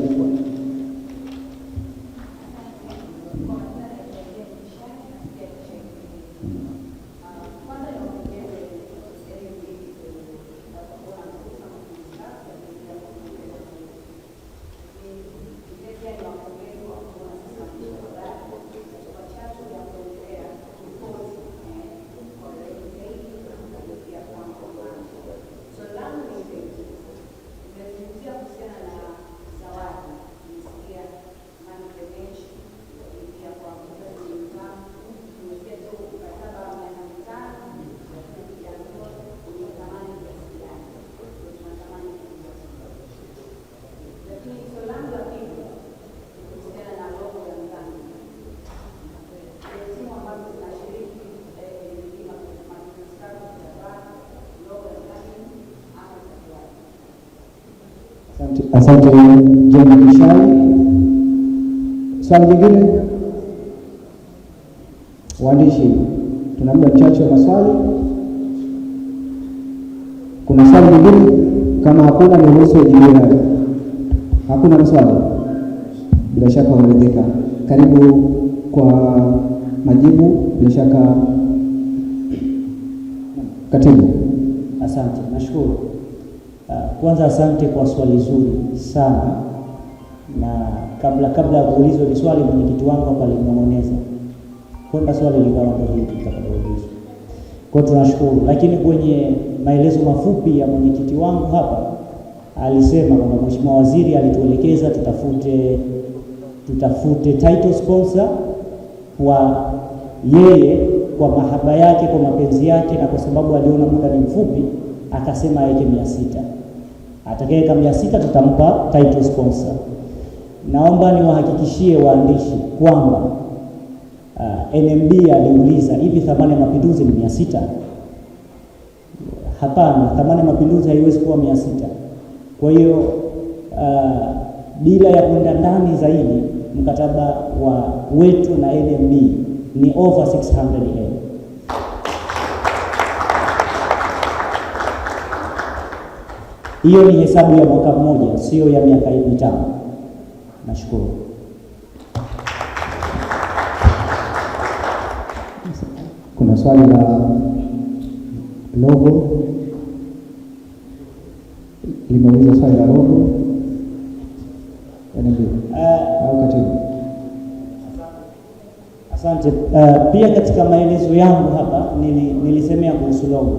Asante John Kishai. Swali jingine? Waandishi, tuna muda mchache wa maswali. Kuna swali jingine? Kama hakuna niruhusu jibu. Hakuna maswali? Bila shaka umeridhika. Karibu kwa majibu. Bila shaka Katibu. Asante, nashukuru. Kwanza asante kwa swali zuri sana, na kabla ya kuulizwa hili swali mwenyekiti wangu hapa alinong'oneza kwamba swali likawa ndio hili tutakapoulizwa. Kwa tunashukuru, lakini kwenye maelezo mafupi ya mwenyekiti wangu hapa alisema kwamba Mheshimiwa Waziri alituelekeza tutafute title sponsor kwa yeye, kwa mahaba yake, kwa mapenzi yake, na kwa sababu aliona muda ni mfupi akasema aweke 600. Atakayeweka 600 tutampa title sponsor. Naomba niwahakikishie waandishi kwamba NMB aliuliza hivi thamani ya mapinduzi ni 600? Hapana, thamani ya mapinduzi haiwezi kuwa 600. Kwa hiyo bila ya kwenda ndani zaidi, mkataba wetu na NMB ni over 600M. Hiyo ni hesabu ya mwaka mmoja, sio ya miaka 5. Nashukuru. Kuna swali la logo, limeuliza swali la logo au Katibu? Asante. Pia katika maelezo yangu hapa nilisemea kuhusu logo.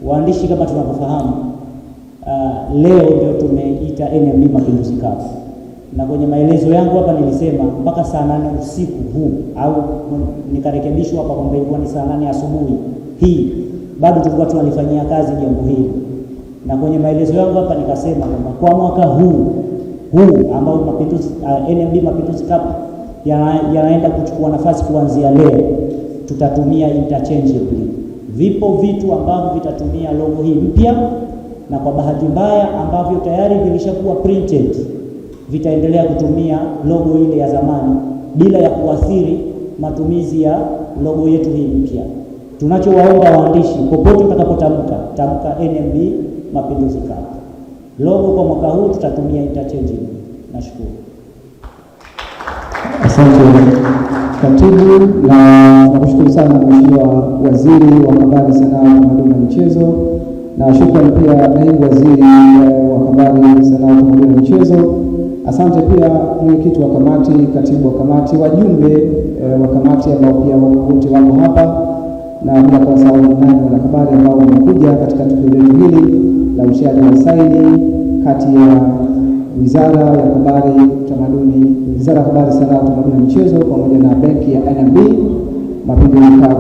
Waandishi, kama tunavyofahamu, leo ndio tumeita NMB Mapinduzi Cup, na kwenye maelezo yangu hapa nilisema mpaka saa 8 usiku huu, au nikarekebishwa hapa kwamba ilikuwa ni saa 8 asubuhi hii, bado tulikuwa tunalifanyia kazi jambo hili. Na kwenye maelezo yangu hapa nikasema kwamba kwa mwaka huu ambao NMB Mapinduzi Cup yanaenda kuchukua nafasi kuanzia leo, tutatumia interchangeably. Vipo vitu ambavyo vitatumia logo hii mpya, na kwa bahati mbaya ambavyo tayari vilishakuwa printed vitaendelea kutumia logo ile ya zamani bila ya kuathiri matumizi ya logo yetu hii mpya. Tunachowaomba waandishi, popote utakapotamka NMB Mapinduzi Cup, logo kwa mwaka huu tutatumia interchangeably. Nashukuru. Asante Katibu, na nakushukuru sana Mheshimiwa Waziri wa Habari, Sanaa, Utamaduni na Michezo, na shukrani pia Naibu Waziri wa Habari, Sanaa, Utamaduni na Michezo. Asante pia mwenyekiti wa kamati, katibu wa kamati, wajumbe wa kamati ambao pia wote wako hapa, na bila kusahau wanahabari ambao wamekuja katika tukio letu hili la utiaji wa saini kati ya Wizara ya Habari, Utamaduni, Wizara ya Habari, Sanaa, Utamaduni na Michezo pamoja na benki ya NMB Mapinduzi Cup.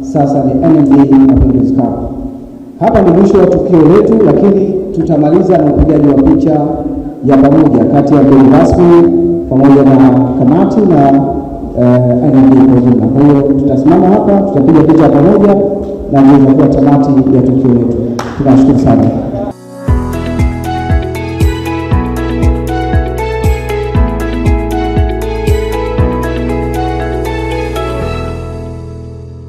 Sasa ni NMB Mapinduzi Cup. Hapa ni mwisho wa tukio letu, lakini tutamaliza na upigaji wa picha ya pamoja kati ya mgeni rasmi pamoja na kamati na NMB kwa ujumla. Kwa hiyo tutasimama hapa, tutapiga picha ya pamoja na ndio itakuwa tamati ya tukio letu. Tunashukuru sana.